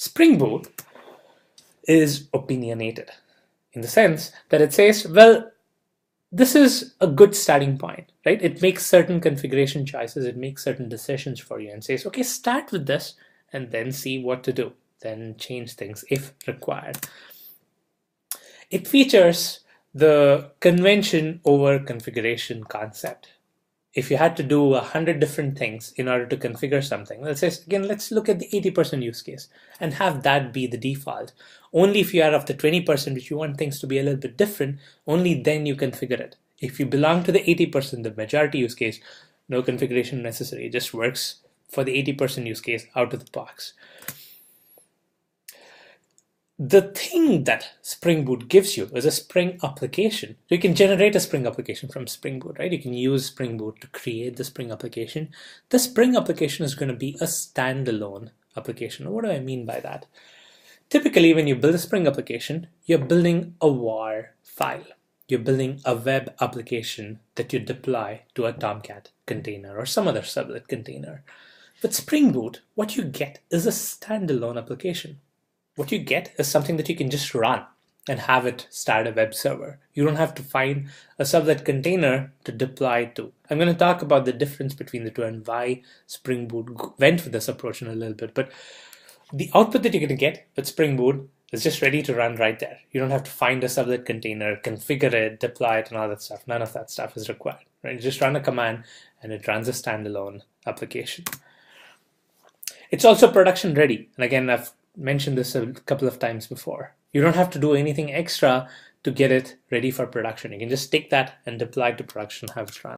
Spring Boot is opinionated in the sense that it says, well, this is a good starting point, right? It makes certain configuration choices, it makes certain decisions for you and says, okay, start with this and then see what to do, then change things if required. It features the convention over configuration concept. If you had to do 100 different things in order to configure something, let's say, again, let's look at the 80% use case and have that be the default. Only if you are of the 20% which you want things to be a little bit different, only then you configure it. If you belong to the 80%, the majority use case, no configuration necessary. It just works for the 80% use case out of the box. The thing that Spring Boot gives you is a Spring application. So you can generate a Spring application from Spring Boot, right? You can use Spring Boot to create the Spring application. The Spring application is going to be a standalone application. What do I mean by that? Typically, when you build a Spring application, you're building a WAR file. You're building a web application that you deploy to a Tomcat container or some other servlet container. With Spring Boot, what you get is a standalone application. What you get is something that you can just run and have it start a web server. You don't have to find a servlet container to deploy to. I'm going to talk about the difference between the two and why Spring Boot went with this approach in a little bit. But the output that you're going to get with Spring Boot is just ready to run right there. You don't have to find a servlet container, configure it, deploy it, and all that stuff. None of that stuff is required. Right? You just run a command and it runs a standalone application. It's also production ready. And again, I've mentioned this a couple of times before. You don't have to do anything extra to get it ready for production. You can just take that and deploy it to production, have it run.